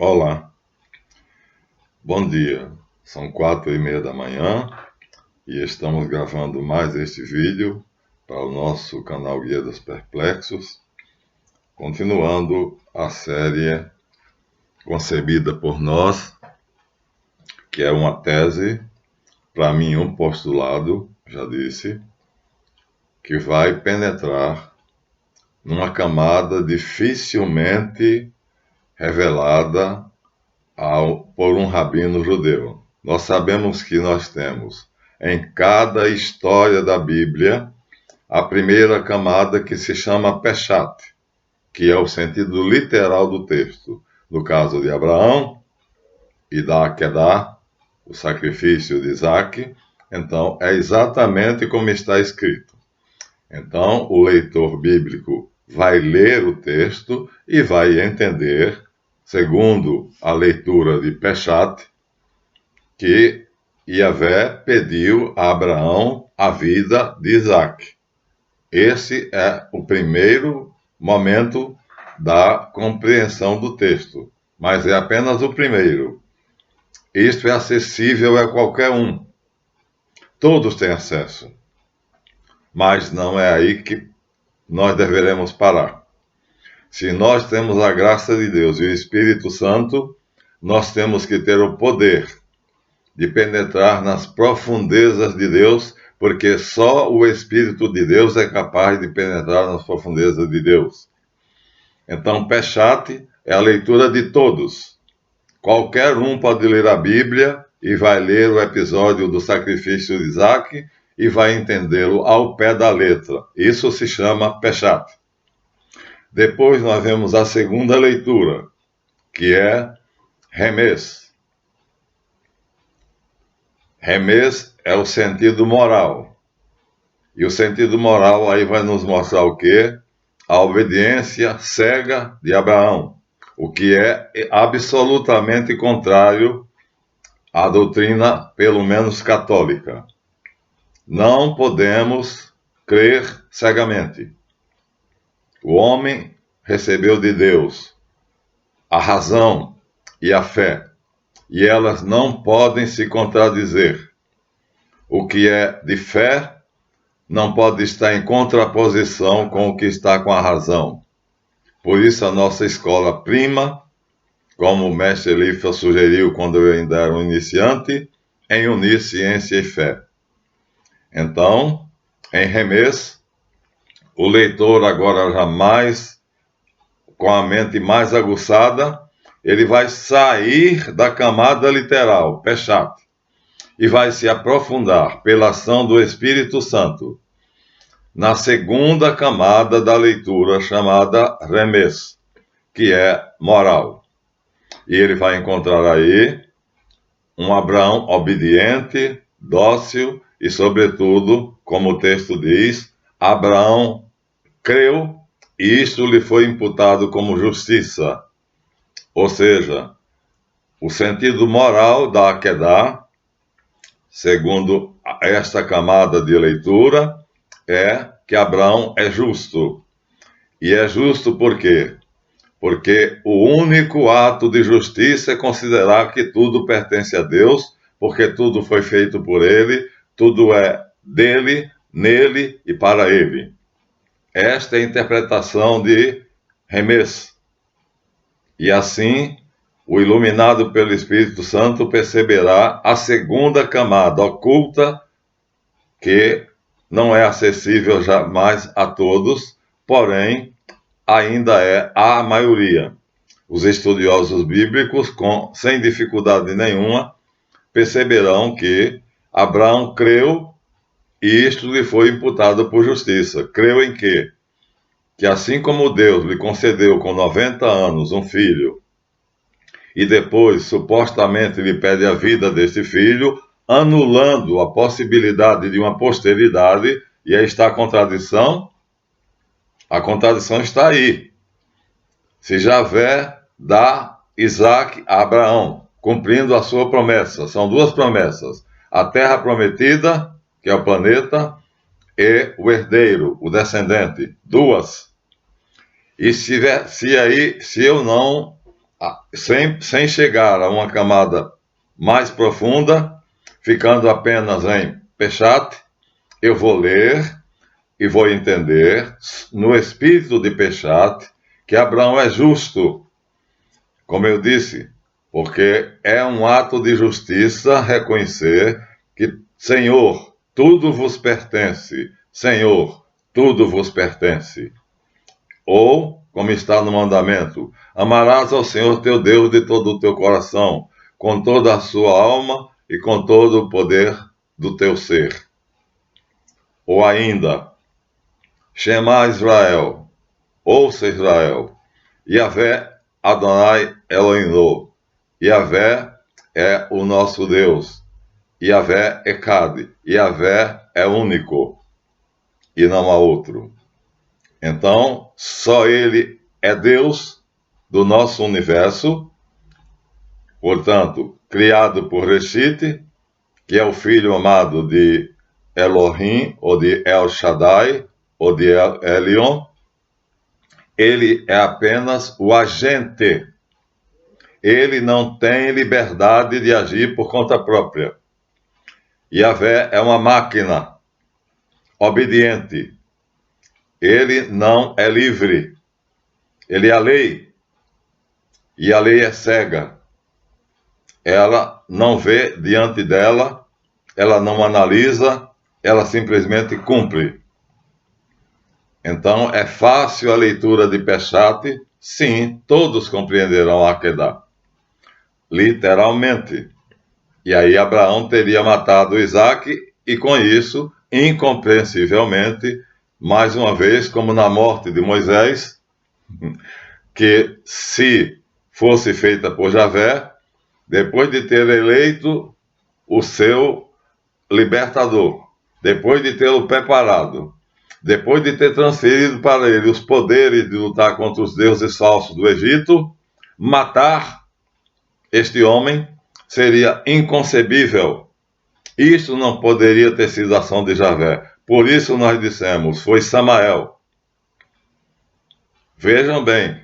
Olá, bom dia. São 4h30 da manhã e estamos gravando mais este vídeo para o nosso canal Guia dos Perplexos, continuando a série concebida por nós, que é uma tese, para mim um postulado, já disse, que vai penetrar numa camada dificilmente revelada por um rabino judeu. Nós sabemos que nós temos em cada história da Bíblia a primeira camada que se chama Peshat, que é o sentido literal do texto. No caso de Abraão e da Akedah, o sacrifício de Isaac, então é exatamente como está escrito. Então o leitor bíblico vai ler o texto e vai entender, segundo a leitura de Peshat, que Yahvé pediu a Abraão a vida de Isaac. Esse é o primeiro momento da compreensão do texto, mas é apenas o primeiro. Isto é acessível a qualquer um. Todos têm acesso. Mas não é aí que nós deveremos parar. Se nós temos a graça de Deus e o Espírito Santo, nós temos que ter o poder de penetrar nas profundezas de Deus, porque só o Espírito de Deus é capaz de penetrar nas profundezas de Deus. Então, Peshat é a leitura de todos. Qualquer um pode ler a Bíblia e vai ler o episódio do sacrifício de Isaac e vai entendê-lo ao pé da letra. Isso se chama Peshat. Depois nós vemos a segunda leitura, que é Remez. Remez é o sentido moral. E o sentido moral aí vai nos mostrar o quê? A obediência cega de Abraão, o que é absolutamente contrário à doutrina, pelo menos católica. Não podemos crer cegamente. O homem recebeu de Deus a razão e a fé, e elas não podem se contradizer. O que é de fé não pode estar em contraposição com o que está com a razão. Por isso a nossa escola prima, como o mestre Elifa sugeriu quando eu ainda era um iniciante, em unir ciência e fé. Então, em Remez, o leitor agora jamais, com a mente mais aguçada, ele vai sair da camada literal, Peshat, e vai se aprofundar pela ação do Espírito Santo na segunda camada da leitura, chamada Remez, que é moral. E ele vai encontrar aí um Abraão obediente, dócil e, sobretudo, como o texto diz, Abraão creu e isto lhe foi imputado como justiça. Ou seja, o sentido moral da Akedah, segundo esta camada de leitura, é que Abraão é justo. E é justo por quê? Porque o único ato de justiça é considerar que tudo pertence a Deus, porque tudo foi feito por Ele, tudo é dele, nele e para Ele. Esta é a interpretação de Remez. E assim, o iluminado pelo Espírito Santo perceberá a segunda camada oculta, que não é acessível jamais a todos, porém, ainda é a maioria. Os estudiosos bíblicos, sem dificuldade nenhuma, perceberão que Abraão creu e isto lhe foi imputado por justiça. Creu em quê? Que assim como Deus lhe concedeu com 90 anos um filho e depois supostamente lhe pede a vida desse filho, anulando a possibilidade de uma posteridade, e aí está a contradição. A contradição está aí. Se Yahvé dá Isaac a Abraão, cumprindo a sua promessa, são duas promessas: a terra prometida, que é o planeta, e o herdeiro, o descendente, duas. E se eu não sem chegar a uma camada mais profunda, ficando apenas em Peshat, eu vou ler e vou entender, no espírito de Peshat, que Abraão é justo, como eu disse, porque é um ato de justiça reconhecer que, Senhor, tudo vos pertence, Senhor, tudo vos pertence. Ou, como está no mandamento, amarás ao Senhor teu Deus de todo o teu coração, com toda a sua alma e com todo o poder do teu ser. Ou ainda, Shema Israel, ouça Israel, Yahvé Adonai Elohim, Yahvé é o nosso Deus, Yahvé é Echad, Yahvé é único e não há outro. Então, só Ele é Deus do nosso universo, portanto, criado por Reshit, que é o filho amado de Elohim, ou de El Shaddai, ou de El Elyon. Ele é apenas o agente. Ele não tem liberdade de agir por conta própria. Yahvé é uma máquina obediente. Ele não é livre. Ele é a lei. E a lei é cega. Ela não vê diante dela, ela não analisa, ela simplesmente cumpre. Então, é fácil a leitura de Peshat? Sim, todos compreenderão a Akedah. Literalmente. E aí Abraão teria matado Isaac e, com isso, incompreensivelmente, mais uma vez, como na morte de Moisés, que se fosse feita por Javé, depois de ter eleito o seu libertador, depois de tê-lo preparado, depois de ter transferido para ele os poderes de lutar contra os deuses falsos do Egito, matar este homem seria inconcebível. Isso não poderia ter sido ação de Javé. Por isso nós dissemos, foi Samael. Vejam bem,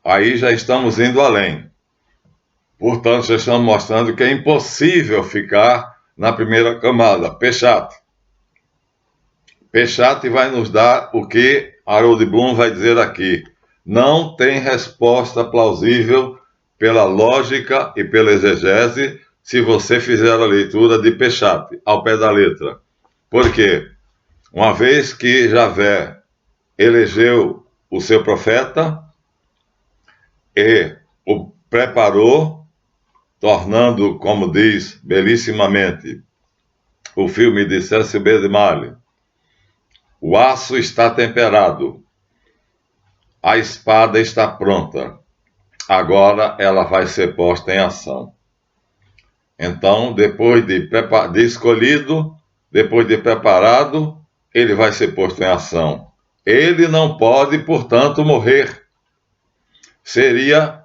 aí já estamos indo além. Portanto, já estamos mostrando que é impossível ficar na primeira camada, Peshat. Peshat vai nos dar o que Harold Bloom vai dizer aqui. Não tem resposta plausível pela lógica e pela exegese se você fizer a leitura de Peshat, ao pé da letra. Por quê? Uma vez que Javé elegeu o seu profeta e o preparou, tornando, como diz belíssimamente o filme de Cecil B. DeMille, o aço está temperado, a espada está pronta, agora ela vai ser posta em ação. Então, depois de escolhido, depois de preparado, ele vai ser posto em ação. Ele não pode, portanto, morrer. Seria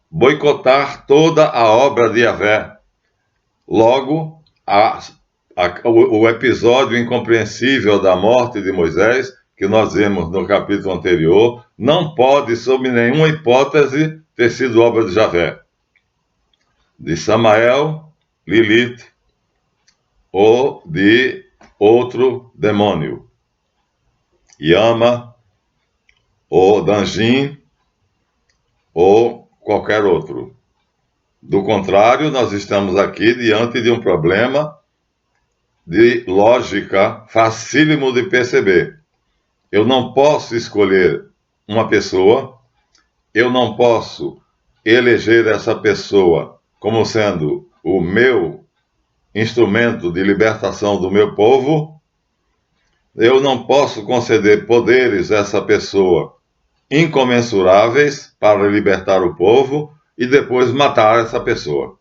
boicotar toda a obra de Yahvé. Logo, o episódio incompreensível da morte de Moisés, que nós vimos no capítulo anterior, não pode, sob nenhuma hipótese, ter sido obra de Javé, de Samael, Lilith, ou de outro demônio, Yama, ou Danjin, ou qualquer outro. Do contrário, nós estamos aqui diante de um problema de lógica facílimo de perceber. Eu não posso escolher uma pessoa, eu não posso eleger essa pessoa como sendo o meu instrumento de libertação do meu povo, eu não posso conceder poderes a essa pessoa incomensuráveis para libertar o povo e depois matar essa pessoa.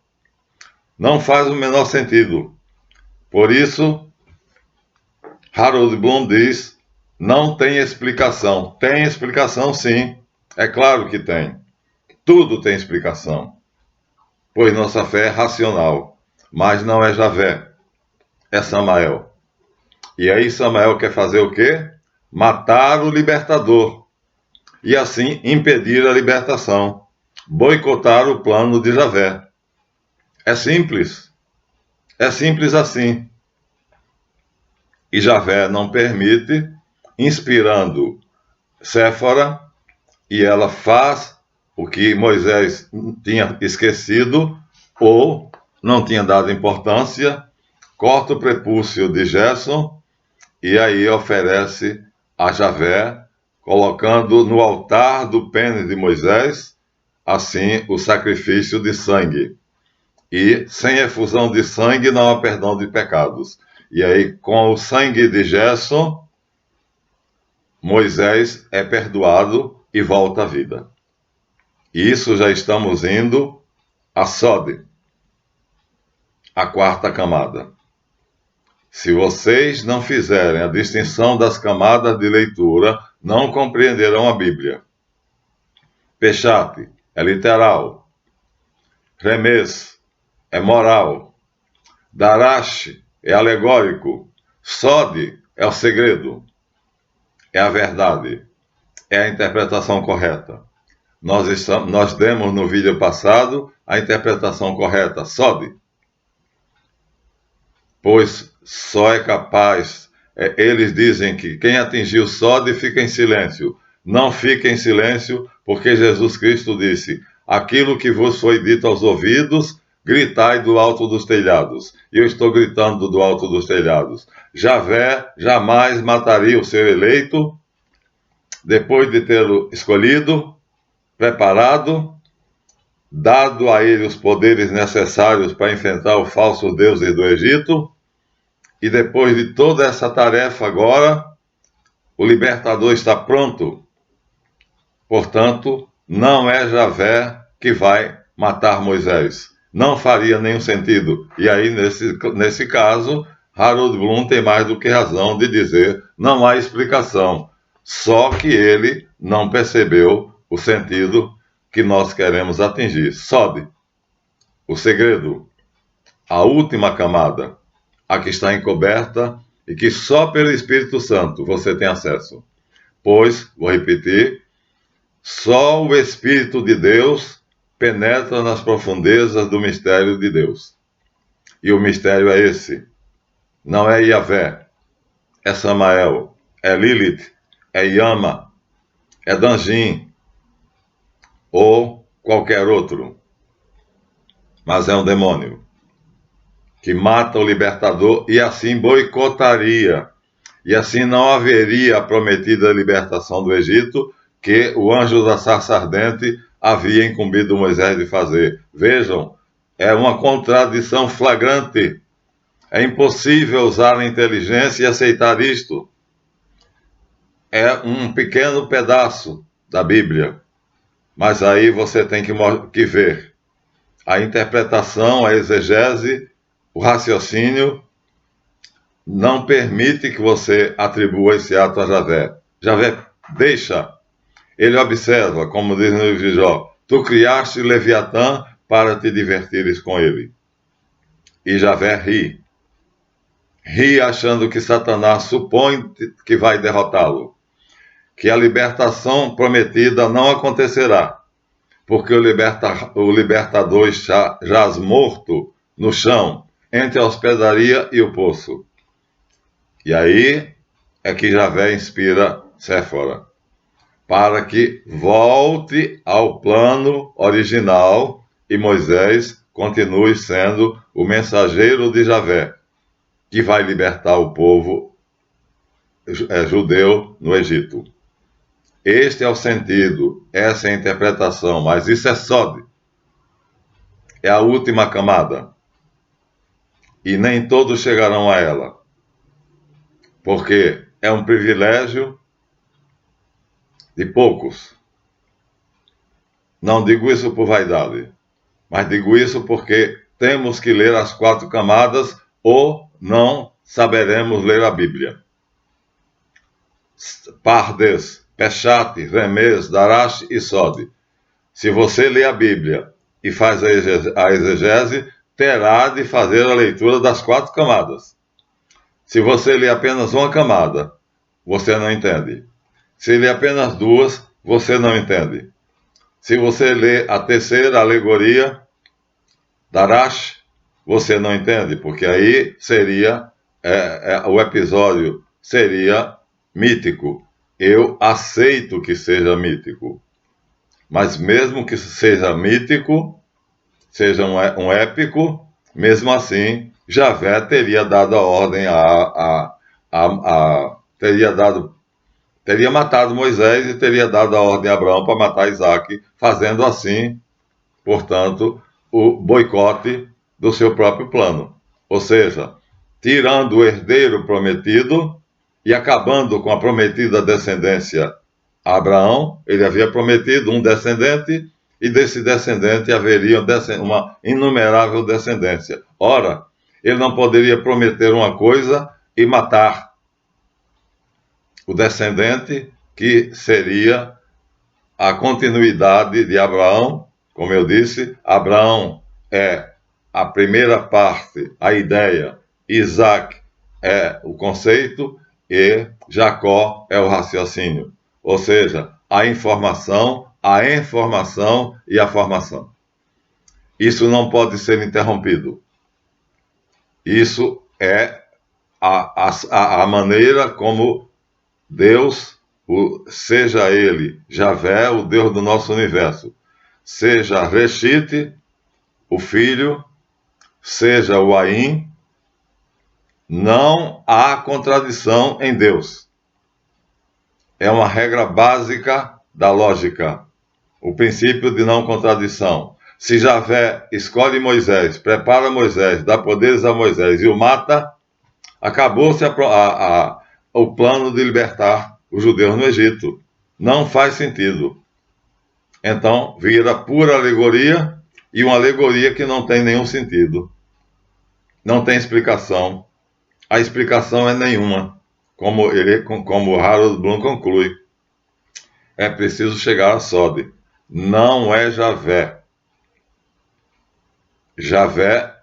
Não faz o menor sentido. Por isso, Harold Bloom diz, não tem explicação. Tem explicação, sim. É claro que tem. Tudo tem explicação. Pois nossa fé é racional. Mas não é Javé. É Samael. E aí Samael quer fazer o quê? Matar o libertador. E assim impedir a libertação. boicotar o plano de Javé. É simples assim. E Javé não permite, inspirando Séfora, e ela faz o que Moisés tinha esquecido ou não tinha dado importância, corta o prepúcio de Gerson e aí oferece a Javé, colocando no altar do pênis de Moisés, assim, o sacrifício de sangue. E sem efusão de sangue não há perdão de pecados. E aí, com o sangue de Gerson, Moisés é perdoado e volta à vida. Isso já estamos indo a Sode, a quarta camada. Se vocês não fizerem a distinção das camadas de leitura, não compreenderão a Bíblia. Peshate é literal. Remes é moral. Darash é alegórico. Sode é o segredo. É a verdade. É a interpretação correta. Nós demos no vídeo passado a interpretação correta. Sode. Pois só é capaz... eles dizem que quem atingiu Sode fica em silêncio. Não fique em silêncio, porque Jesus Cristo disse: aquilo que vos foi dito aos ouvidos, gritai do alto dos telhados. E eu estou gritando do alto dos telhados. Javé jamais mataria o seu eleito, depois de tê-lo escolhido, preparado, dado a ele os poderes necessários para enfrentar os falsos deuses do Egito. E depois de toda essa tarefa agora, o libertador está pronto. Portanto, não é Javé que vai matar Moisés. Não faria nenhum sentido. E aí, nesse caso, Harold Bloom tem mais do que razão de dizer: não há explicação. Só que ele não percebeu o sentido que nós queremos atingir. Sode, o segredo, a última camada, a que está encoberta e que só pelo Espírito Santo você tem acesso. Pois, vou repetir, só o Espírito de Deus penetra nas profundezas do mistério de Deus. E o mistério é esse. Não é Yahvé, é Samael, é Lilith, é Yama, é Danjin ou qualquer outro. Mas é um demônio que mata o libertador e assim boicotaria. E assim não haveria a prometida libertação do Egito que o anjo da sarça ardente havia incumbido Moisés de fazer. Vejam, é uma contradição flagrante. É impossível usar a inteligência e aceitar isto. É um pequeno pedaço da Bíblia. Mas aí você tem que ver a interpretação, a exegese, o raciocínio não permite que você atribua esse ato a Javé. Javé deixa. Ele observa, como diz no livro de Jó: tu criaste Leviatã para te divertires com ele. E Javé ri. Ri achando que Satanás supõe que vai derrotá-lo. Que a libertação prometida não acontecerá, porque o libertador jaz morto no chão, entre a hospedaria e o poço. E aí é que Javé inspira Séfora, para que volte ao plano original e Moisés continue sendo o mensageiro de Javé, que vai libertar o povo judeu no Egito. Este é o sentido, essa é a interpretação, mas isso é Sode. É a última camada. E nem todos chegarão a ela. Porque é um privilégio de poucos. Não digo isso por vaidade, mas digo isso porque temos que ler as 4 camadas ou não saberemos ler a Bíblia. Pardes, Peshate, Remes, Darash e Sode. Se você lê a Bíblia e faz a exegese, terá de fazer a leitura das 4 camadas. Se você lê apenas uma camada, você não entende. Se lê apenas 2, você não entende. Se você lê a terceira alegoria, Darash, você não entende, porque aí seria, o episódio seria mítico. Eu aceito que seja mítico, mas mesmo que seja mítico, seja um épico, mesmo assim, Javé teria dado a ordem teria matado Moisés e teria dado a ordem a Abraão para matar Isaac, fazendo assim, portanto, o boicote do seu próprio plano. Ou seja, tirando o herdeiro prometido e acabando com a prometida descendência a Abraão. Ele havia prometido um descendente, e desse descendente haveria uma inumerável descendência. Ora, ele não poderia prometer uma coisa e matar o descendente, que seria a continuidade de Abraão. Como eu disse, Abraão é a primeira parte, a ideia, Isaac é o conceito e Jacó é o raciocínio. Ou seja, a informação e a formação. Isso não pode ser interrompido. Isso é a maneira como Deus, seja ele Javé, o Deus do nosso universo, seja Reshit, o Filho, seja o Aim, não há contradição em Deus. É uma regra básica da lógica, o princípio de não contradição. Se Javé escolhe Moisés, prepara Moisés, dá poderes a Moisés e o mata, acabou-se o plano de libertar os judeus no Egito. Não faz sentido. Então, vira pura alegoria, e uma alegoria que não tem nenhum sentido. Não tem explicação. A explicação é nenhuma, como Harold Bloom conclui. É preciso chegar a Sode. Não é Javé. Javé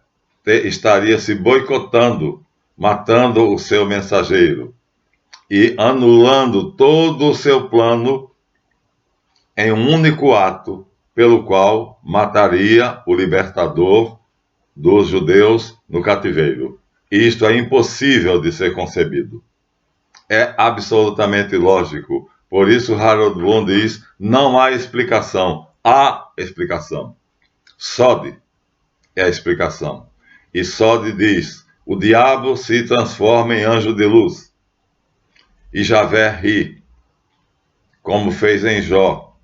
estaria se boicotando, matando o seu mensageiro e anulando todo o seu plano em um único ato, pelo qual mataria o libertador dos judeus no cativeiro. Isto é impossível de ser concebido. É absolutamente lógico. Por isso Harold Bloom diz, não há explicação. Há explicação. Sode é a explicação. E Sode diz, o diabo se transforma em anjo de luz. E Javé ri, como fez em Jó,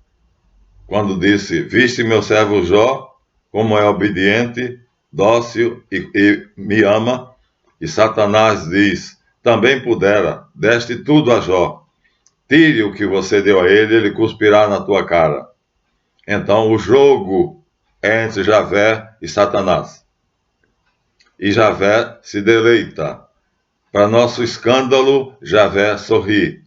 quando disse, viste meu servo Jó, como é obediente, dócil e me ama. E Satanás diz, também pudera, deste tudo a Jó. Tire o que você deu a ele, ele cuspirá na tua cara. Então o jogo é entre Javé e Satanás. E Javé se deleita. Para nosso escândalo, Javé sorri,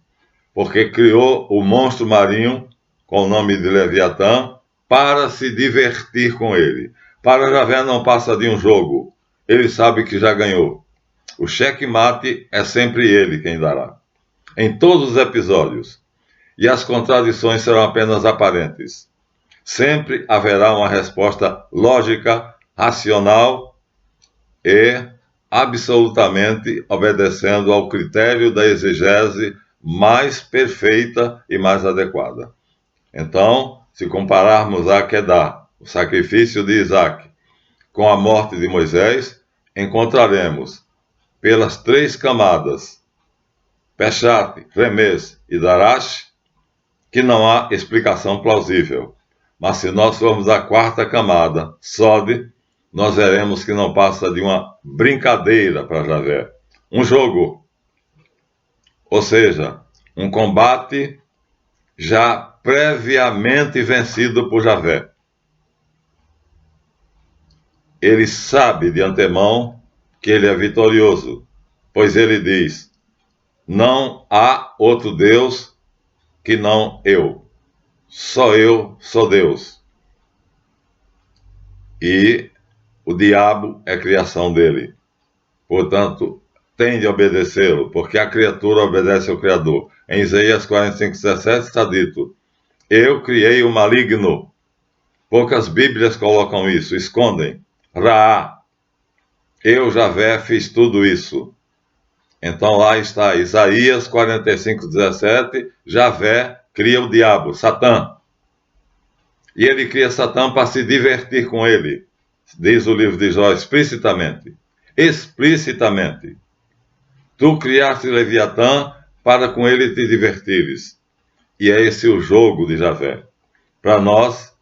porque criou o monstro marinho, com o nome de Leviatã, para se divertir com ele. Para Javé não passa de um jogo. Ele sabe que já ganhou. O checkmate é sempre ele quem dará. Em todos os episódios. E as contradições serão apenas aparentes. Sempre haverá uma resposta lógica, racional e absolutamente obedecendo ao critério da exegese mais perfeita e mais adequada. Então, se compararmos a Akedah, o sacrifício de Isaac, com a morte de Moisés, encontraremos, pelas três camadas, Peshat, Remes e Darash, que não há explicação plausível. Mas se nós formos à quarta camada, Sode, nós veremos que não passa de uma brincadeira para Javé. Um jogo. Ou seja, um combate já previamente vencido por Javé. Ele sabe de antemão que ele é vitorioso, pois ele diz, não há outro Deus que não eu. Só eu sou Deus. E o diabo é criação dele. Portanto, tem de obedecê-lo, porque a criatura obedece ao Criador. Em Isaías 45:17 está dito, eu criei o maligno Poucas Bíblias colocam isso, escondem. Ra, eu, Javé, fiz tudo isso. Então lá está Isaías 45:17, Javé cria o diabo, Satã. E ele cria Satã para se divertir com ele, diz o livro de Jó explicitamente. Explicitamente. Tu criaste Leviatã para com ele te divertires. E é esse o jogo de Javé. Para nós,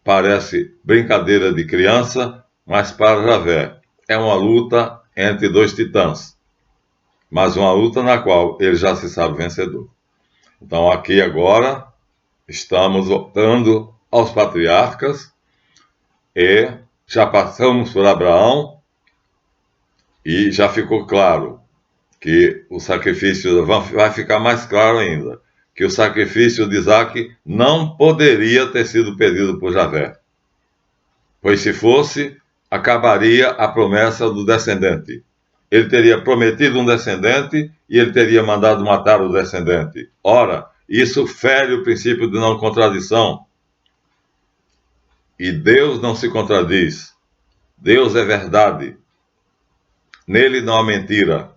parece brincadeira de criança, mas para Javé é uma luta entre dois titãs. Mas uma luta na qual ele já se sabe vencedor. Então aqui agora estamos voltando aos patriarcas e já passamos por Abraão e já ficou claro que o sacrifício, vai ficar mais claro ainda, que o sacrifício de Isaac não poderia ter sido pedido por Javé, pois se fosse, acabaria a promessa do descendente. Ele teria prometido um descendente e ele teria mandado matar o descendente. Ora, isso fere o princípio de não contradição. E Deus não se contradiz. Deus é verdade. Nele não há mentira.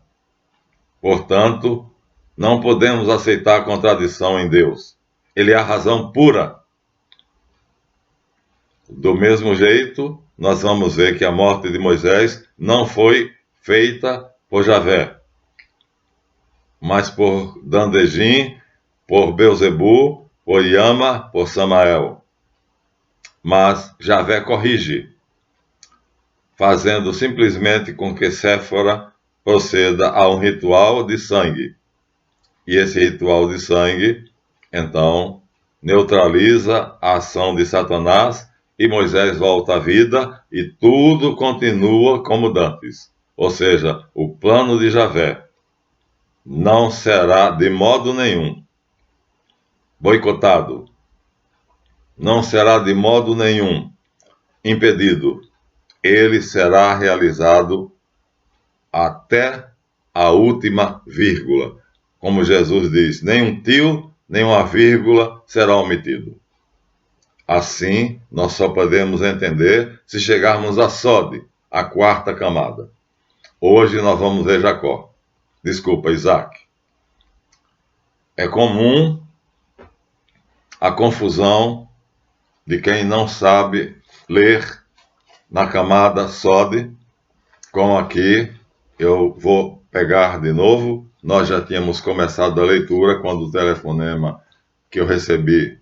Portanto, não podemos aceitar a contradição em Deus. Ele é a razão pura. Do mesmo jeito, nós vamos ver que a morte de Moisés não foi feita por Javé, mas por Dandejim, por Beuzebu, por Yama, por Samael. Mas Javé corrige, fazendo simplesmente com que Séfora proceda a um ritual de sangue. E esse ritual de sangue, então, neutraliza a ação de Satanás e Moisés volta à vida e tudo continua como dantes. Ou seja, o plano de Javé não será de modo nenhum boicotado, não será de modo nenhum impedido. Ele será realizado até a última vírgula. Como Jesus diz, nem um tio, nem uma vírgula será omitido. Assim, nós só podemos entender se chegarmos a Sode, a quarta camada. Hoje nós vamos ver Isaac. É comum a confusão de quem não sabe ler na camada Sode, como aqui eu vou pegar de novo. Nós já tínhamos começado a leitura quando o telefonema que eu recebi,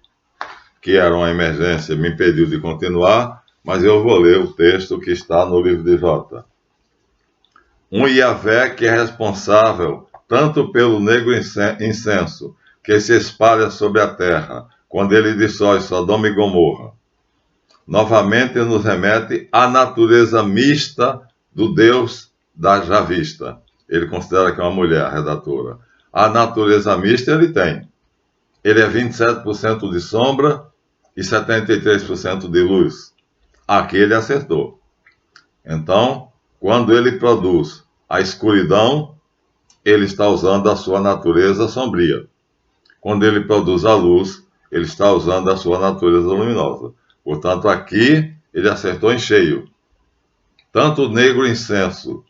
que era uma emergência, me impediu de continuar, mas eu vou ler o texto que está no livro de Jota. Um Yahvé que é responsável tanto pelo negro incenso que se espalha sobre a terra, quando ele destrói Sodoma e Gomorra. Novamente nos remete à natureza mista do Deus da Javista. Ele considera que é uma mulher, a redatora. A natureza mista ele tem. Ele é 27% de sombra e 73% de luz. Aqui ele acertou. Então, quando ele produz a escuridão, ele está usando a sua natureza sombria. Quando ele produz a luz, ele está usando a sua natureza luminosa. Portanto, aqui ele acertou em cheio. Tanto o negro incenso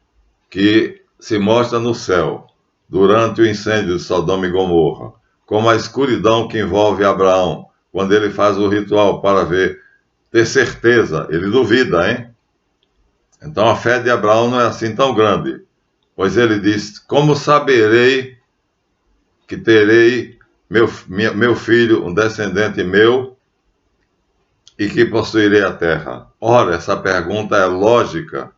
que se mostra no céu durante o incêndio de Sodoma e Gomorra, como a escuridão que envolve Abraão, quando ele faz o ritual para ter certeza, ele duvida, hein? Então a fé de Abraão não é assim tão grande, pois ele diz: como saberei que terei meu filho, um descendente meu, e que possuirei a terra? Ora, essa pergunta é lógica,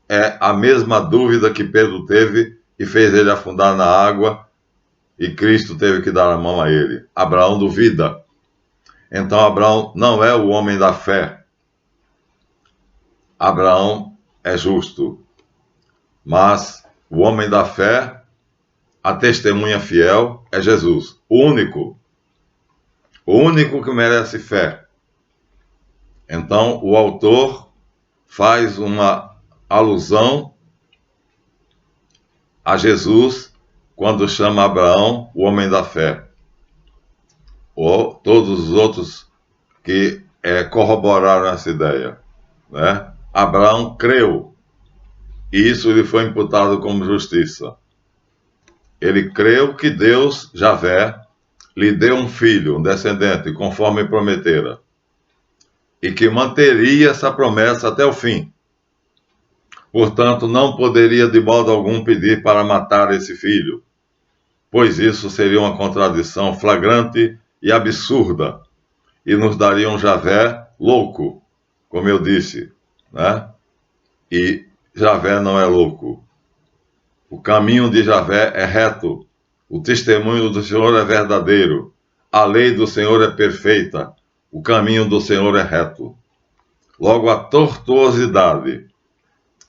é a mesma dúvida que Pedro teve e fez ele afundar na água, e Cristo teve que dar a mão a ele. Abraão duvida. Então Abraão não é o homem da fé. Abraão é justo. Mas o homem da fé, a testemunha fiel, é Jesus. O único que merece fé. Então o autor faz uma alusão a Jesus quando chama Abraão o homem da fé. Ou todos os outros que corroboraram essa ideia, né? Abraão creu, e isso lhe foi imputado como justiça. Ele creu que Deus, Javé, lhe deu um filho, um descendente, conforme prometera, e que manteria essa promessa até o fim. Portanto, não poderia de modo algum pedir para matar esse filho, pois isso seria uma contradição flagrante e absurda, e nos daria um Javé louco, como eu disse, né? E Javé não é louco. O caminho de Javé é reto, o testemunho do Senhor é verdadeiro, a lei do Senhor é perfeita, o caminho do Senhor é reto. Logo, a tortuosidade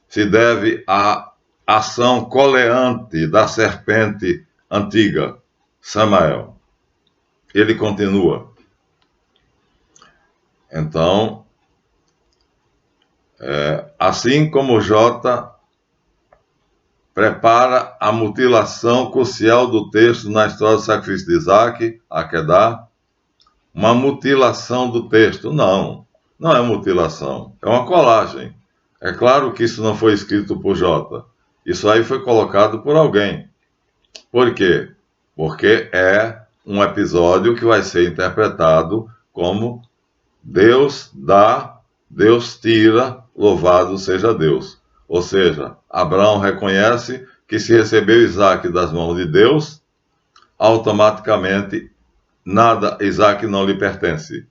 se deve à ação coleante da serpente antiga, Samael. Ele continua. Então, assim como J prepara a mutilação crucial do texto na história do sacrifício de Isaac, Akedá, uma mutilação do texto. Não é mutilação, é uma colagem. É claro que isso não foi escrito por J. Isso aí foi colocado por alguém. Por quê? Porque é um episódio que vai ser interpretado como Deus dá, Deus tira, louvado seja Deus. Ou seja, Abraão reconhece que se recebeu Isaac das mãos de Deus, automaticamente Isaac não lhe pertence.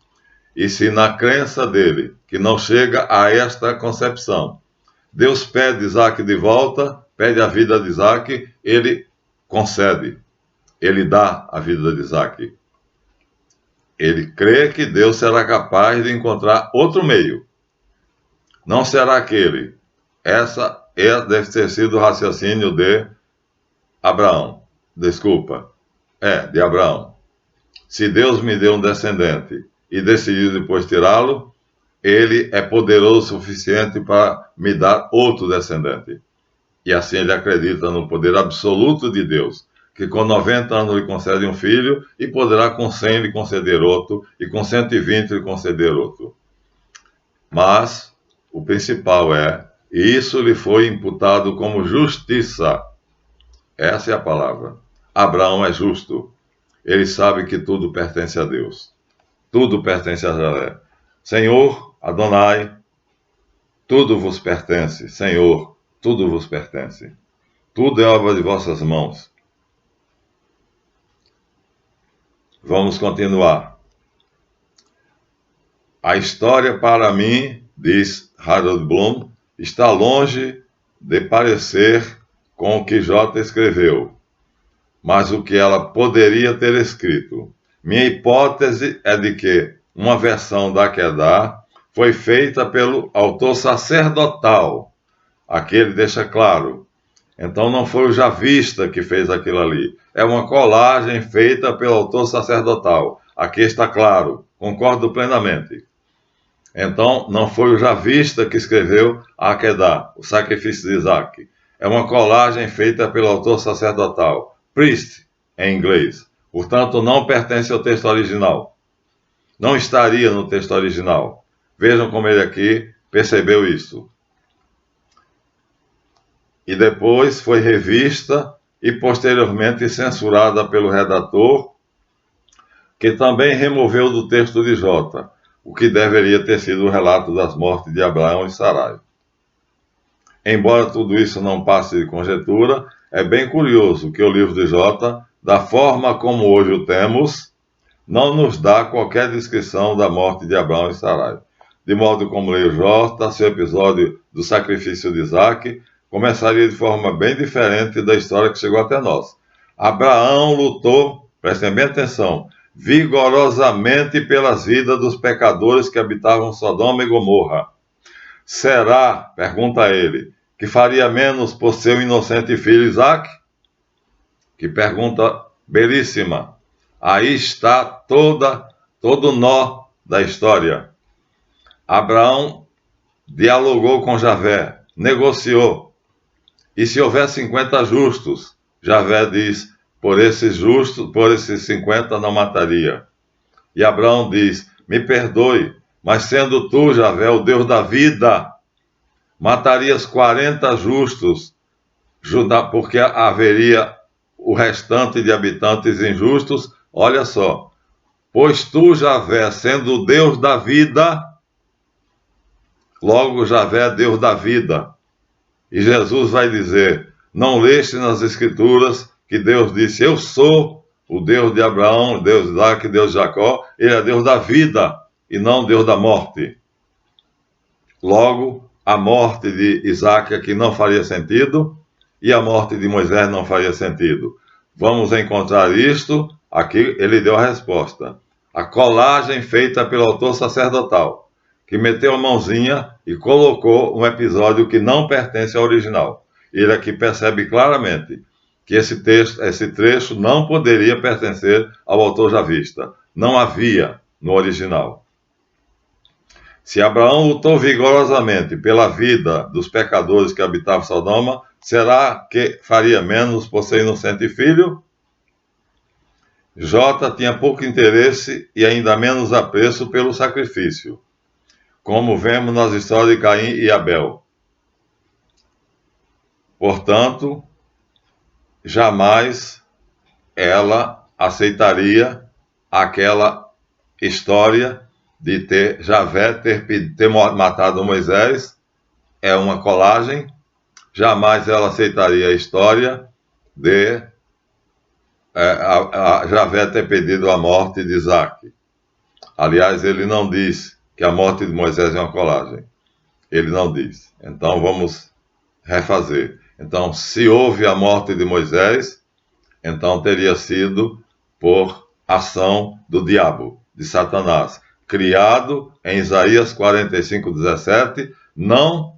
E se na crença dele, que não chega a esta concepção, Deus pede Isaac de volta, pede a vida de Isaac, ele concede, ele dá a vida de Isaac. Ele crê que Deus será capaz de encontrar outro meio. Não será aquele. Essa deve ter sido o raciocínio de Abraão. De Abraão. Se Deus me deu um descendente e decidiu depois tirá-lo, ele é poderoso o suficiente para me dar outro descendente. E assim ele acredita no poder absoluto de Deus, que com 90 anos lhe concede um filho e poderá com 100 lhe conceder outro, e com 120 lhe conceder outro. Mas o principal isso lhe foi imputado como justiça. Essa é a palavra. Abraão é justo. Ele sabe que tudo pertence a Deus. Tudo pertence a Javé. Senhor, Adonai, tudo vos pertence. Senhor, tudo vos pertence. Tudo é obra de vossas mãos. Vamos continuar. A história para mim, diz Harold Bloom, está longe de parecer com o que J escreveu, mas o que ela poderia ter escrito. Minha hipótese é de que uma versão da Akedá foi feita pelo autor sacerdotal. Aqui ele deixa claro. Então não foi o javista que fez aquilo ali. É uma colagem feita pelo autor sacerdotal. Aqui está claro. Concordo plenamente. Então não foi o javista que escreveu a Akedá, o sacrifício de Isaac. É uma colagem feita pelo autor sacerdotal. Priest, em inglês. Portanto, não pertence ao texto original. Não estaria no texto original. Vejam como ele aqui percebeu isso. E depois foi revista e posteriormente censurada pelo redator, que também removeu do texto de J, o que deveria ter sido o relato das mortes de Abraão e Sarai. Embora tudo isso não passe de conjectura, é bem curioso que o livro de J, da forma como hoje o temos, não nos dá qualquer descrição da morte de Abraão e Sarai. De modo como leio J, seu episódio do sacrifício de Isaac começaria de forma bem diferente da história que chegou até nós. Abraão lutou, prestem bem atenção, vigorosamente pelas vidas dos pecadores que habitavam Sodoma e Gomorra. Será, pergunta ele, que faria menos por seu inocente filho Isaac? Que pergunta belíssima. Aí está todo o nó da história. Abraão dialogou com Javé, negociou. E se houver 50 justos, Javé diz, por esses 50 não mataria. E Abraão diz, me perdoe, Mas sendo tu, Javé, o Deus da vida, matarias 40 justos, porque haveria o restante de habitantes injustos. Olha só, pois tu, Javé, sendo o Deus da vida, logo Javé é Deus da vida. E Jesus vai dizer, não leste nas Escrituras que Deus disse, eu sou o Deus de Abraão, Deus de Isaac, Deus de Jacó, ele é Deus da vida e não Deus da morte. Logo, a morte de Isaac aqui não faria sentido e a morte de Moisés não faria sentido. Vamos encontrar isto, aqui ele deu a resposta. A colagem feita pelo autor sacerdotal, que meteu a mãozinha e colocou um episódio que não pertence ao original. Ele aqui percebe claramente que esse trecho não poderia pertencer ao autor javista. Não havia no original. Se Abraão lutou vigorosamente pela vida dos pecadores que habitavam Sodoma, será que faria menos por ser inocente filho? Jota tinha pouco interesse e ainda menos apreço pelo sacrifício, como vemos nas histórias de Caim e Abel. Portanto, jamais ela aceitaria aquela história de Javé ter matado Moisés. É uma colagem. Jamais ela aceitaria a história de Javé ter pedido a morte de Isaac. Aliás, ele não diz que a morte de Moisés é uma colagem. Ele não diz. Então, vamos refazer. Então, se houve a morte de Moisés, então teria sido por ação do diabo, de Satanás, criado em Isaías 45:17, não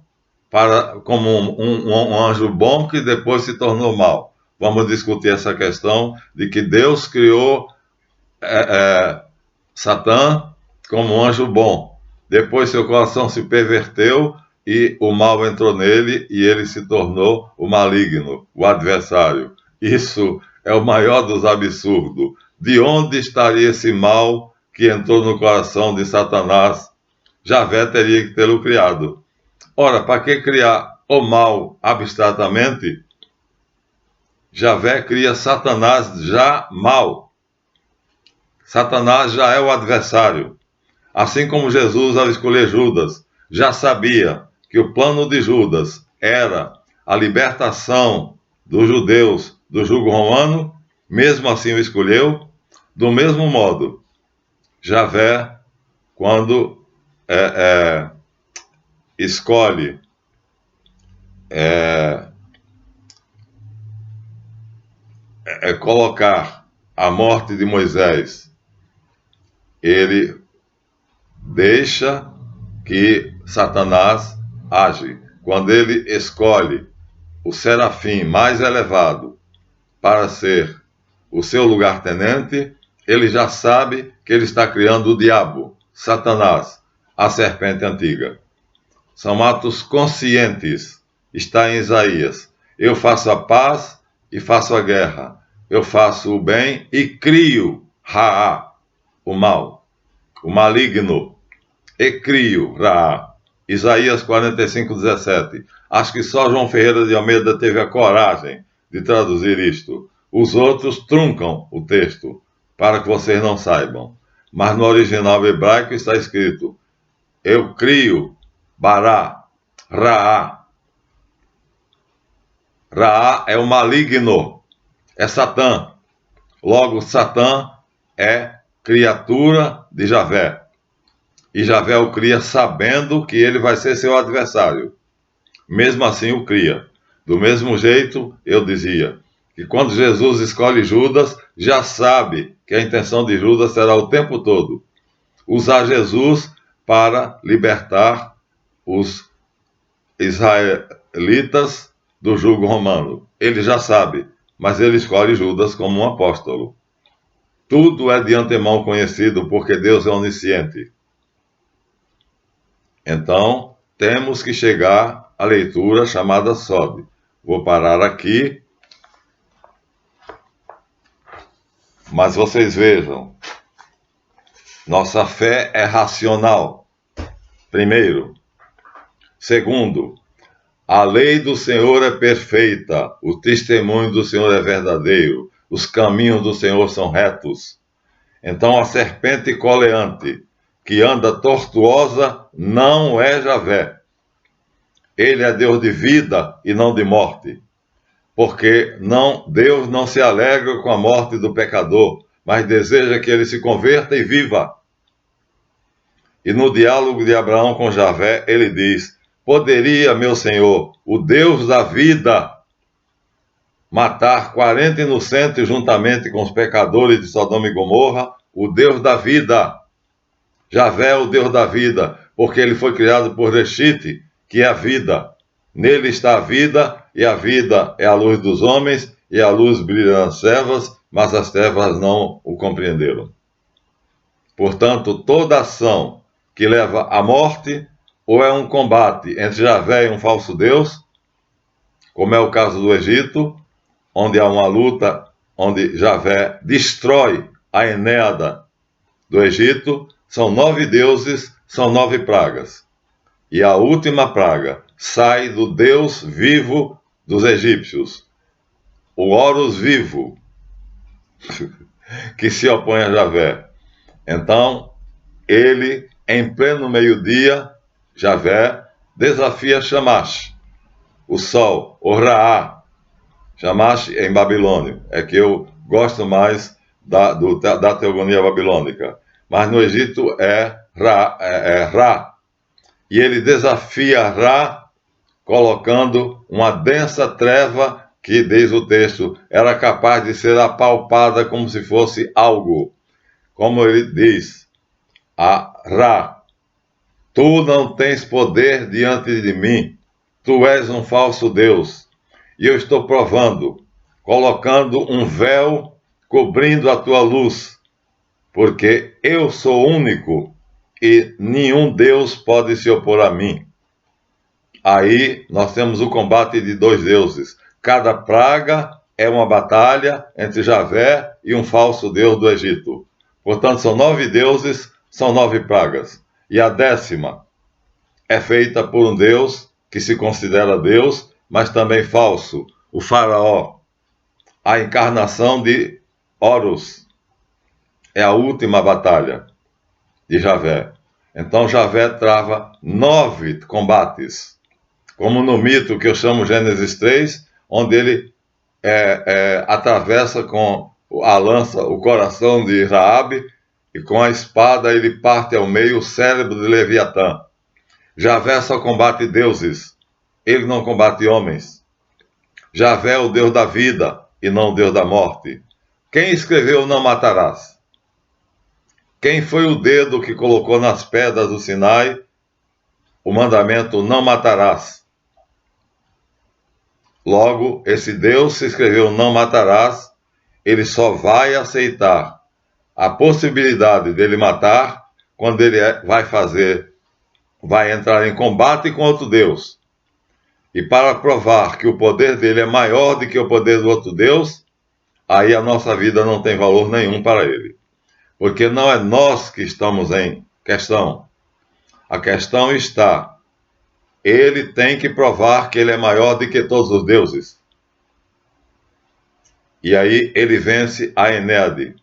como um anjo bom que depois se tornou mau. Vamos discutir essa questão de que Deus criou Satã como um anjo bom. Depois seu coração se perverteu e o mal entrou nele e ele se tornou o maligno, o adversário. Isso é o maior dos absurdos. De onde estaria esse mal que entrou no coração de Satanás? Javé teria que tê-lo criado. Ora, para que criar o mal abstratamente? Javé cria Satanás já mal. Satanás já é o adversário. Assim como Jesus, ao escolher Judas, já sabia que o plano de Judas era a libertação dos judeus do jugo romano, mesmo assim o escolheu. Do mesmo modo, Javé, quando escolhe colocar a morte de Moisés, ele deixa que Satanás age. Quando ele escolhe o serafim mais elevado para ser o seu lugar-tenente, ele já sabe que ele está criando o diabo, Satanás, a serpente antiga. São atos conscientes. Está em Isaías. Eu faço a paz e faço a guerra. Eu faço o bem e crio Raá, o mal, o maligno, e crio Raá. Isaías 45:17. Acho que só João Ferreira de Almeida teve a coragem de traduzir isto. Os outros truncam o texto, para que vocês não saibam. Mas no original hebraico está escrito: eu crio Bará, Raá. Raá é o maligno, é Satã. Logo, Satã é criatura de Javé. E Javé o cria sabendo que ele vai ser seu adversário. Mesmo assim o cria. Do mesmo jeito, eu dizia que quando Jesus escolhe Judas, já sabe que a intenção de Judas será o tempo todo usar Jesus para libertar os israelitas do jugo romano. Ele já sabe, mas ele escolhe Judas como um apóstolo. Tudo é de antemão conhecido, porque Deus é onisciente. Então, temos que chegar à leitura chamada Sode. Vou parar aqui, mas vocês vejam, nossa fé é racional. Primeiro. Segundo, a lei do Senhor é perfeita, o testemunho do Senhor é verdadeiro, os caminhos do Senhor são retos. Então a serpente coleante, que anda tortuosa, não é Javé. Ele é Deus de vida e não de morte. Porque Deus não se alegra com a morte do pecador, mas deseja que ele se converta e viva. E no diálogo de Abraão com Javé, ele diz: poderia, meu Senhor, o Deus da vida, matar 40 inocentes juntamente com os pecadores de Sodoma e Gomorra? O Deus da vida. Javé é o Deus da vida, porque ele foi criado por Reshit, que é a vida. Nele está a vida, e a vida é a luz dos homens, e a luz brilha nas trevas, mas as trevas não o compreenderam. Portanto, toda ação que leva à morte, ou é um combate entre Javé e um falso Deus, como é o caso do Egito, onde há uma luta, onde Javé destrói a Enéada do Egito. São 9 deuses, são 9 pragas. E a última praga sai do Deus vivo dos egípcios, o Horus vivo, que se opõe a Javé. Então, ele, em pleno meio-dia, Javé, desafia Shamash, o sol, o Raá. Shamash em babilônio, é que eu gosto mais da teogonia babilônica. Mas no Egito é Ra. E ele desafia Ra, colocando uma densa treva que, diz o texto, era capaz de ser apalpada como se fosse algo. Como ele diz a Ra: tu não tens poder diante de mim, tu és um falso Deus. E eu estou provando, colocando um véu cobrindo a tua luz, porque eu sou único e nenhum Deus pode se opor a mim. Aí nós temos o combate de 2 deuses. Cada praga é uma batalha entre Javé e um falso Deus do Egito. Portanto, são 9 deuses, são 9 pragas. E a 10ª é feita por um Deus que se considera Deus, mas também falso, o Faraó, a encarnação de Horus. É a última batalha de Javé. Então Javé trava 9 combates, como no mito que eu chamo Gênesis 3, onde ele atravessa com a lança o coração de Raabe, e com a espada ele parte ao meio o cérebro de Leviatã. Javé só combate deuses, ele não combate homens. Javé é o Deus da vida e não o Deus da morte. Quem escreveu não matarás? Quem foi o dedo que colocou nas pedras do Sinai o mandamento não matarás? Logo, esse Deus se escreveu não matarás, ele só vai aceitar a possibilidade dele matar quando ele vai entrar em combate com outro Deus. E para provar que o poder dele é maior do que o poder do outro Deus, aí a nossa vida não tem valor nenhum para ele. Porque não é nós que estamos em questão. A questão está, ele tem que provar que ele é maior do que todos os deuses. E aí ele vence a Enéade.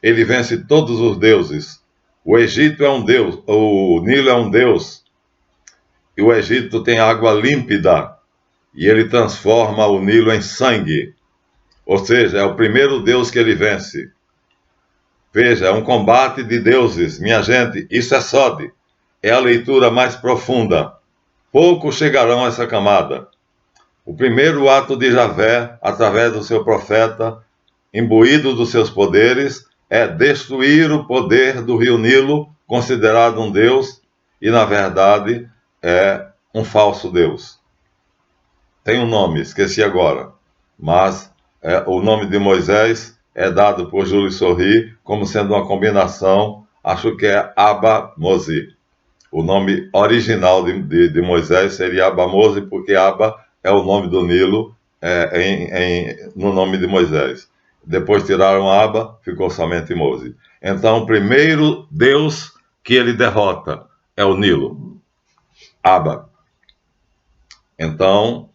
Ele vence todos os deuses. O Egito é um deus, o Nilo é um deus. E o Egito tem água límpida. E ele transforma o Nilo em sangue. Ou seja, é o primeiro deus que ele vence. Veja, é um combate de deuses. Minha gente, isso é Sode. É a leitura mais profunda. Poucos chegarão a essa camada. O primeiro ato de Javé, através do seu profeta, imbuído dos seus poderes, é destruir o poder do rio Nilo, considerado um deus, e na verdade é um falso deus. Tem um nome, esqueci agora, mas o nome de Moisés é dado por Júlio Sorri como sendo uma combinação, acho que é Aba-Mosi. O nome original de Moisés seria Aba-Mosi, porque Aba é o nome do Nilo no nome de Moisés. Depois tiraram Aba, ficou somente Mosi. Então, o primeiro Deus que ele derrota é o Nilo. Abba. Então,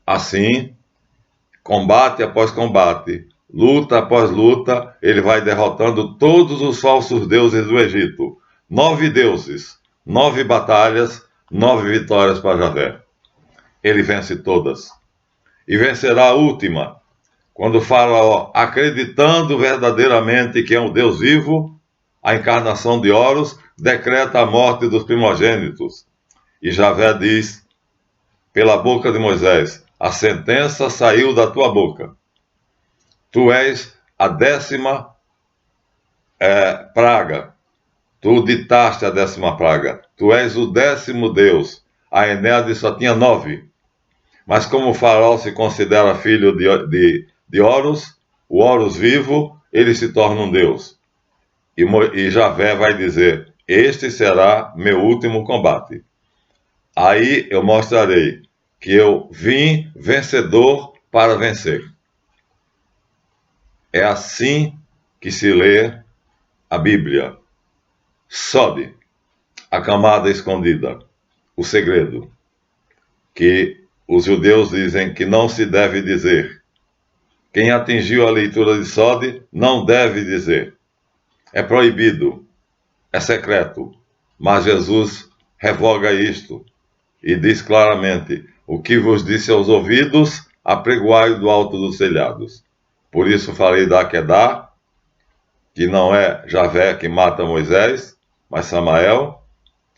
assim, combate após combate, luta após luta, ele vai derrotando todos os falsos deuses do Egito. 9 deuses, 9 batalhas, 9 vitórias para Javé. Ele vence todas. E vencerá a última, quando o Faraó, acreditando verdadeiramente que é um Deus vivo, a encarnação de Horus, decreta a morte dos primogênitos. E Javé diz, pela boca de Moisés, a sentença saiu da tua boca. Tu és a 10ª praga. Tu ditaste a 10ª praga. Tu és o 10º Deus. A Enéade só tinha 9. Mas como o Faraó se considera filho de Horus, o Horus vivo, ele se torna um Deus. E Javé vai dizer, este será meu último combate. Aí eu mostrarei que eu vim vencedor para vencer. É assim que se lê a Bíblia. Sod, a camada escondida, o segredo, que os judeus dizem que não se deve dizer. Quem atingiu a leitura de Sod não deve dizer. É proibido, é secreto, mas Jesus revoga isto e diz claramente, o que vos disse aos ouvidos, apregoai do alto dos telhados. Por isso falei da Akedah, que não é Javé que mata Moisés, mas Samael,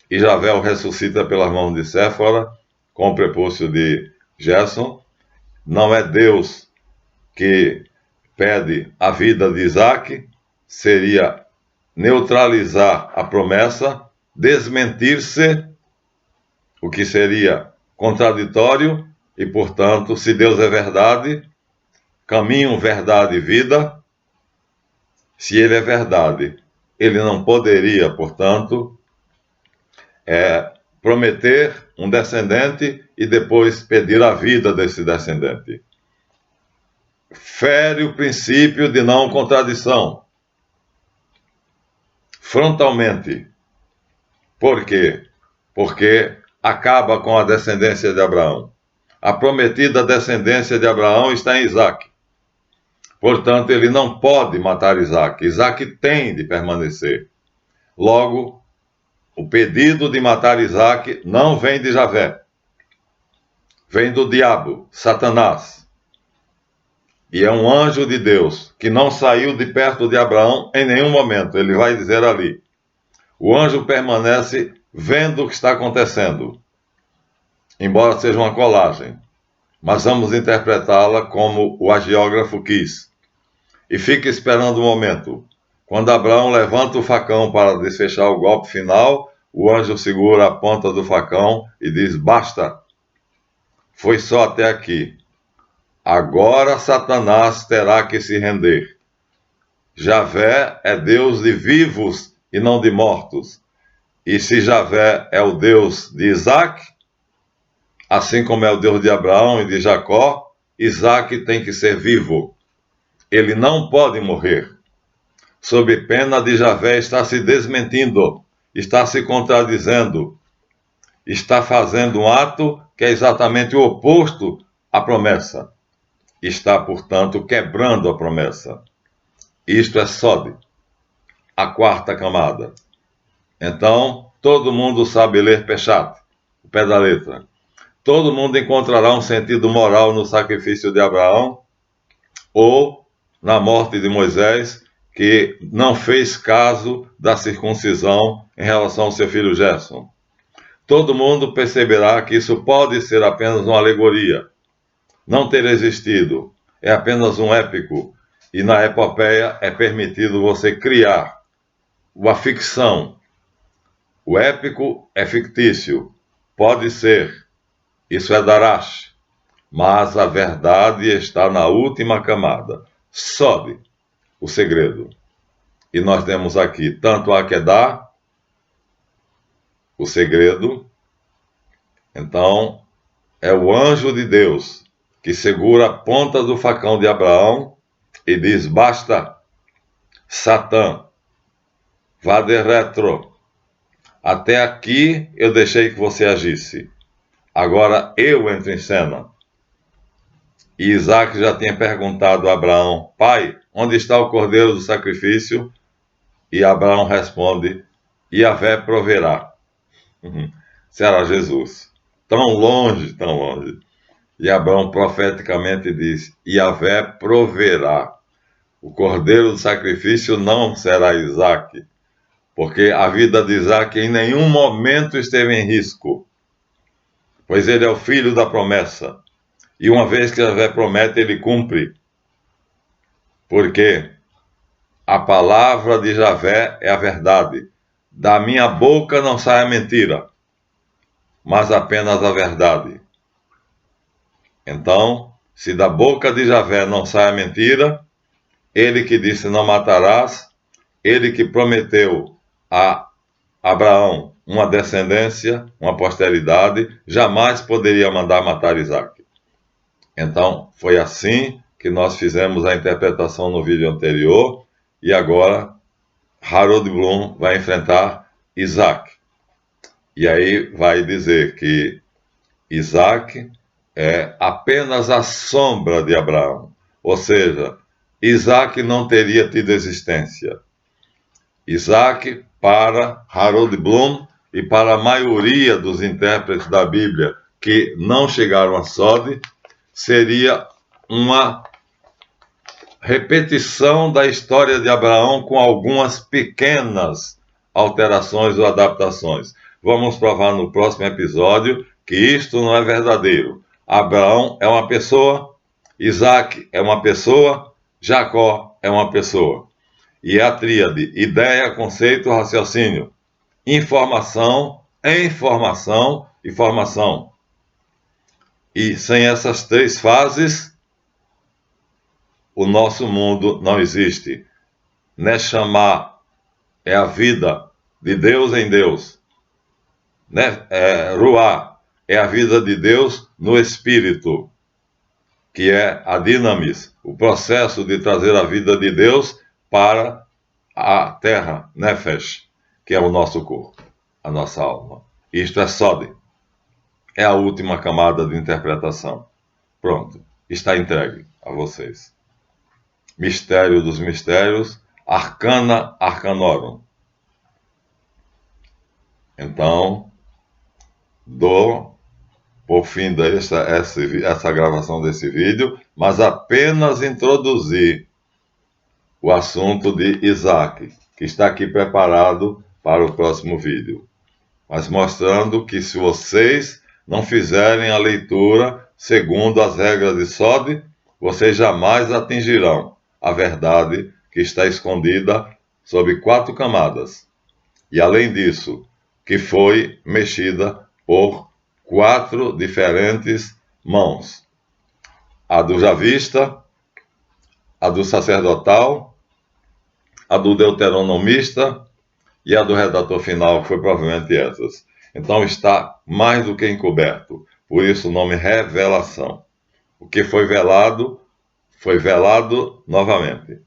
e Javé o ressuscita pelas mãos de Séfora, com o prepúcio de Gerson. Não é Deus que pede a vida de Isaac, seria neutralizar a promessa, desmentir-se, o que seria contraditório, e, portanto, se Deus é verdade, caminho, verdade e vida, se ele é verdade, ele não poderia, portanto, prometer um descendente e depois pedir a vida desse descendente. Fere o princípio de não contradição, frontalmente. Por quê? Porque acaba com a descendência de Abraão. A prometida descendência de Abraão está em Isaac. Portanto, ele não pode matar Isaac. Isaac tem de permanecer. Logo, o pedido de matar Isaac não vem de Javé. Vem do diabo, Satanás. E é um anjo de Deus que não saiu de perto de Abraão em nenhum momento. Ele vai dizer ali. O anjo permanece vendo o que está acontecendo. Embora seja uma colagem. Mas vamos interpretá-la como o agiógrafo quis. E fica esperando o momento. Quando Abraão levanta o facão para desfechar o golpe final, o anjo segura a ponta do facão e diz, basta, foi só até aqui. Agora Satanás terá que se render. Javé é Deus de vivos e não de mortos. E se Javé é o Deus de Isaac, assim como é o Deus de Abraão e de Jacó, Isaac tem que ser vivo. Ele não pode morrer. Sob pena de Javé estar se desmentindo, está se contradizendo, está fazendo um ato que é exatamente o oposto à promessa. Está, portanto, quebrando a promessa. Isto é Sod, a 4ª camada. Então, todo mundo sabe ler Peshat, o pé da letra. Todo mundo encontrará um sentido moral no sacrifício de Abraão ou na morte de Moisés, que não fez caso da circuncisão em relação ao seu filho Gerson. Todo mundo perceberá que isso pode ser apenas uma alegoria, não ter existido, é apenas um épico, e na epopeia é permitido você criar uma ficção. O épico é fictício, pode ser, isso é Darash, mas a verdade está na última camada. Sod, o segredo. E nós temos aqui tanto a Akedah, o segredo. Então, é o anjo de Deus que segura a ponta do facão de Abraão e diz, basta, Satã, vá de retro, Até aqui eu deixei que você agisse. Agora eu entro em cena. E Isaac já tinha perguntado a Abraão: Pai, onde está o cordeiro do sacrifício? E Abraão responde: Yahvé proverá. Será Jesus. Tão longe, tão longe. E Abraão profeticamente diz: Yahvé proverá. O cordeiro do sacrifício não será Isaac, porque a vida de Isaac em nenhum momento esteve em risco, pois ele é o filho da promessa. E uma vez que Yahvé promete, ele cumpre. Porque a palavra de Yahvé é a verdade. Da minha boca não sai a mentira, mas apenas a verdade. Então, se da boca de Yahvé não sai a mentira, ele que disse não matarás, ele que prometeu a Abraão uma descendência, uma posteridade, jamais poderia mandar matar Isaac. Então, foi assim que nós fizemos a interpretação no vídeo anterior, e agora Harold Bloom vai enfrentar Isaac. E aí vai dizer que Isaac é apenas a sombra de Abraão. Ou seja, Isaac não teria tido existência. Isaac, para Harold Bloom e para a maioria dos intérpretes da Bíblia que não chegaram a Sode, seria uma repetição da história de Abraão com algumas pequenas alterações ou adaptações. Vamos provar no próximo episódio que isto não é verdadeiro. Abraão é uma pessoa, Isaac é uma pessoa, Jacó é uma pessoa. E é a tríade: ideia, conceito, raciocínio. Informação, informação e formação. E sem essas três fases, o nosso mundo não existe. Neshama é a vida de Deus em Deus. Ruá é a vida de Deus no Espírito, que é a dinamis, o processo de trazer a vida de Deus para a terra, Nefesh, que é o nosso corpo, a nossa alma. Isto é Sode. É a última camada de interpretação. Pronto, está entregue a vocês. Mistério dos mistérios, Arcana Arcanorum. Então, dou por fim essa gravação desse vídeo, mas apenas introduzir o assunto de Isaac, que está aqui preparado para o próximo vídeo. Mas mostrando que se vocês não fizerem a leitura segundo as regras de Sode, vocês jamais atingirão a verdade que está escondida sob 4 camadas. E além disso, que foi mexida por 4 diferentes mãos. A do javista, a do sacerdotal, a do deuteronomista e a do redator final, que foi provavelmente essas. Então está mais do que encoberto. Por isso o nome revelação. O que foi velado novamente.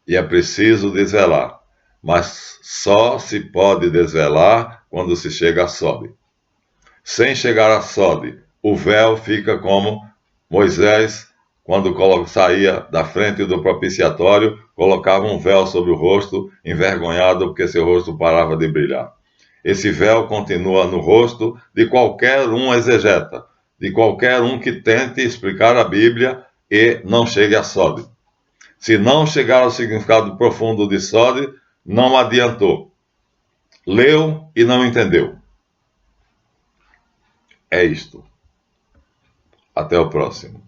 E é preciso desvelar. Mas só se pode desvelar quando se chega a Sode. Sem chegar a Sode, o véu fica como Moisés, quando saía da frente do propiciatório, colocava um véu sobre o rosto, envergonhado porque seu rosto parava de brilhar. Esse véu continua no rosto de qualquer um exegeta, de qualquer um que tente explicar a Bíblia e não chegue a Sode. Se não chegar ao significado profundo de Sode, não adiantou. Leu e não entendeu. É isto. Até o próximo.